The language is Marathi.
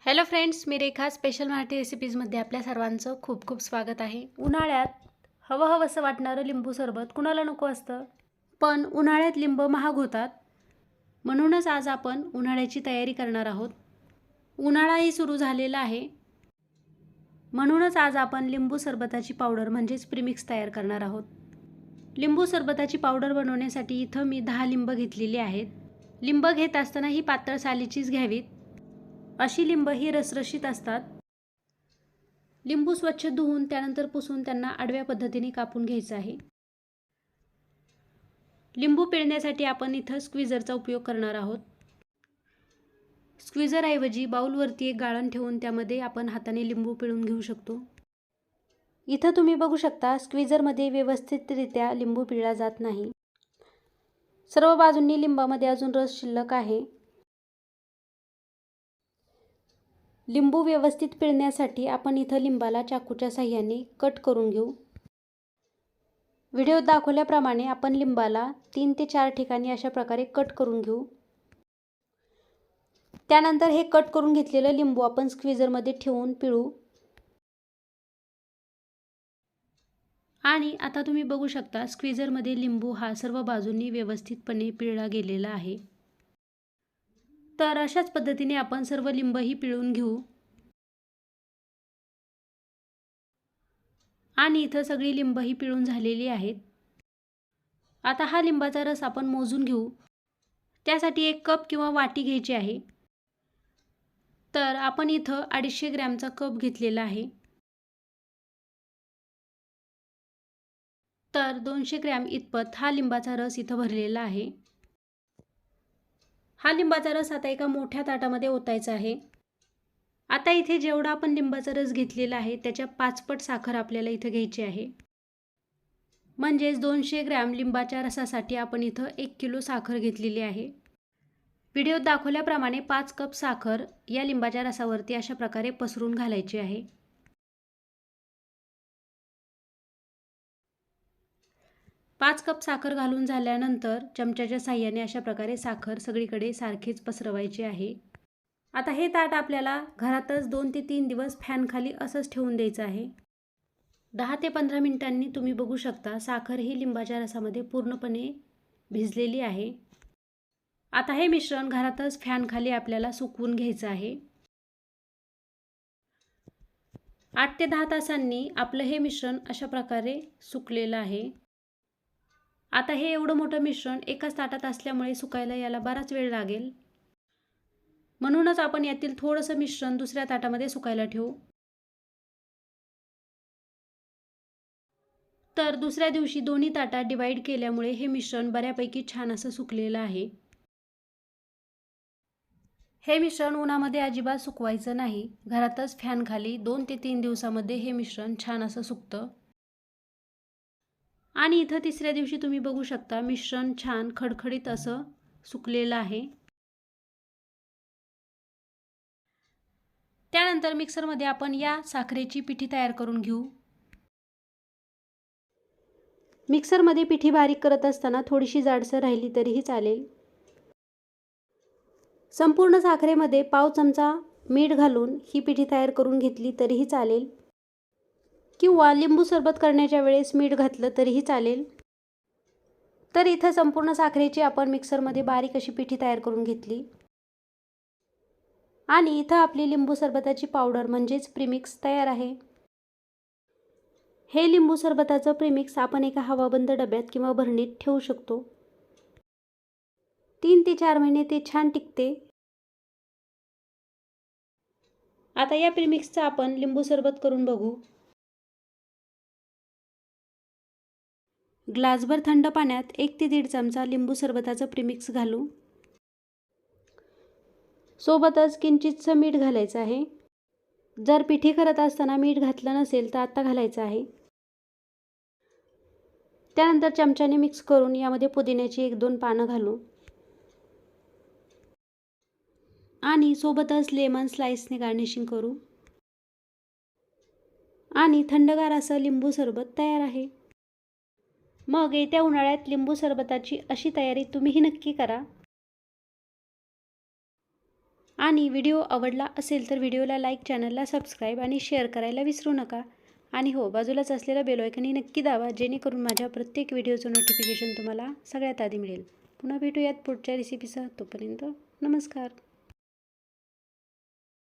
हॅलो फ्रेंड्स, मी रेखा स्पेशल मराठी रेसिपीजमध्ये आपल्या सर्वांचं खूप खूप स्वागत आहे। उन्हाळ्यात हवंहवंसं वाटणारं लिंबू सरबत कुणाला नको असतं, पण उन्हाळ्यात लिंब महाग होतात। म्हणूनच आज आपण उन्हाळ्याची तयारी करणार आहोत। उन्हाळाही सुरू झालेला आहे, म्हणूनच आज आपण लिंबू सरबताची पावडर म्हणजेच प्रीमिक्स तयार करणार आहोत। लिंबू सरबताची पावडर बनवण्यासाठी इथं मी 10 लिंब घेतलेली आहेत। लिंब घेत असताना ही पातळ सालीचीच घ्यावीत। अशी लिंब ही रसरशीत असतात। लिंबू स्वच्छ धुवून त्यानंतर पुसून त्यांना आडव्या पद्धतीने कापून घ्यायचं आहे। लिंबू पिळण्यासाठी आपण इथं स्क्वीझरचा उपयोग करणार आहोत। स्क्वीझर ऐवजी बाउलवरती एक गाळण ठेवून त्यामध्ये आपण हाताने लिंबू पिळून घेऊ शकतो। इथं तुम्ही बघू शकता स्क्वीझरमध्ये व्यवस्थितरित्या लिंबू पिळला जात नाही। सर्व बाजूंनी लिंबामध्ये अजून रस शिल्लक आहे। लिंबू व्यवस्थित पिळण्यासाठी आपण इथं लिंबाला चाकूच्या साहाय्याने कट करून घेऊ। व्हिडिओत दाखवल्याप्रमाणे आपण लिंबाला 3 ते 4 ठिकाणी अशा प्रकारे कट करून घेऊ। त्यानंतर हे कट करून घेतलेलं लिंबू आपण स्क्वीझरमध्ये ठेवून पिळू। आणि आता तुम्ही बघू शकता स्क्वीझरमध्ये लिंबू हा सर्व बाजूंनी व्यवस्थितपणे पिळला गेलेला आहे। तर अशाच पद्धतीने आपण सर्व लिंबही पिळून घेऊ। आणि इथं सगळी लिंबही पिळून झालेली आहेत। आता हा लिंबाचा रस आपण मोजून घेऊ। त्यासाठी एक कप किंवा वाटी घ्यायची आहे। तर आपण इथं 250 ग्रॅमचा कप घेतलेला आहे। तर 200 ग्रॅम इतपत हा लिंबाचा रस इथं भरलेला आहे। हा लिंबाचा रस आता एका मोठ्या ताटामध्ये ओतायचा आहे। आता इथे जेवढा आपण लिंबाचा रस घेतलेला आहे त्याच्या 5 पट साखर आपल्याला इथं घ्यायची आहे। म्हणजेच 200 ग्रॅम लिंबाच्या रसासाठी आपण इथं 1 किलो साखर घेतलेली आहे। व्हिडिओत दाखवल्याप्रमाणे 5 कप साखर या लिंबाच्या रसावरती अशा प्रकारे पसरून घालायची आहे। 5 कप साखर घालून झाल्यानंतर चमच्याच्या साहाय्याने अशा प्रकारे साखर सगळीकडे सारखीच पसरवायची आहे। आता हे ताट आपल्याला घरातच 2 ते 3 दिवस फॅन खाली असंच ठेवून द्यायचं आहे। 10 ते 15 मिनिटांनी तुम्ही बघू शकता साखर ही लिंबाच्या रसामध्ये पूर्णपणे भिजलेली आहे। आता हे मिश्रण घरातच फॅन खाली आपल्याला सुकवून घ्यायचं आहे। 8 ते 10 तासांनी आपलं हे मिश्रण अशा प्रकारे सुकलेलं आहे। आता हे एवढं मोठं मिश्रण एकाच ताटात असल्यामुळे सुकायला याला बराच वेळ लागेल। म्हणूनच आपण यातील थोडंसं मिश्रण दुसऱ्या ताटामध्ये सुकायला ठेवू। तर दुसऱ्या दिवशी दोन्ही ताटात डिवाइड केल्यामुळे हे मिश्रण बऱ्यापैकी छान असं सुकलेलं आहे। हे मिश्रण उन्हामध्ये अजिबात सुकवायचं नाही। घरातच फॅन खाली 2 ते 3 दिवसामध्ये हे मिश्रण छान असं सुकतं। आणि इथं तिसऱ्या दिवशी तुम्ही बघू शकता मिश्रण छान खडखडीत असं सुकलेलं आहे। त्यानंतर मिक्सरमध्ये आपण या साखरेची पिठी तयार करून घेऊ। मिक्सरमध्ये पिठी बारीक करत असताना थोडीशी जाडसर राहिली तरीही चालेल। संपूर्ण साखरेमध्ये पाव चमचा मीठ घालून ही पिठी तयार करून घेतली तरीही चालेल, किंवा लिंबू सरबत करण्याच्या वेळेस मीठ घातलं तरीही चालेल। तर इथं संपूर्ण साखरेची आपण मिक्सरमध्ये बारीक अशी पिठी तयार करून घेतली। आणि इथं आपली लिंबू सरबताची पावडर म्हणजेच प्रीमिक्स तयार आहे। हे लिंबू सरबताचं प्रीमिक्स आपण एका हवाबंद डब्यात किंवा भरणीत ठेवू शकतो। 3 ते 4 महिने ते छान टिकते। आता या प्रीमिक्सचा आपण लिंबू सरबत करून बघू। ग्लासभर थंड पाण्यात 1 ते 1.5 चमचा लिंबू सरबताचं प्रीमिक्स घालू। सोबतच किंचितसं मीठ घालायचं आहे। जर पिठी करत असताना मीठ घातलं नसेल तर आता घालायचं आहे। त्यानंतर चमच्याने मिक्स करून यामध्ये पुदिन्याची 1-2 पानं घालू आणि सोबतच लेमन स्लाइसने गार्निशिंग करू आणि थंडगार असं लिंबू सरबत तयार आहे। मग येत्या उन्हाळ्यात लिंबू सरबताची अशी तयारी तुम्हीही नक्की करा। आणि व्हिडिओ आवडला असेल तर व्हिडिओला लाईक, चॅनलला सबस्क्राईब आणि शेअर करायला विसरू नका. आणि हो, बाजूलाच असलेला बेल आयकॉनही नक्की दाबा, जेणेकरून माझ्या प्रत्येक व्हिडिओचं नोटिफिकेशन तुम्हाला सगळ्यात आधी मिळेल. पुन्हा भेटूयात पुढच्या रेसिपीसह. तोपर्यंत नमस्कार.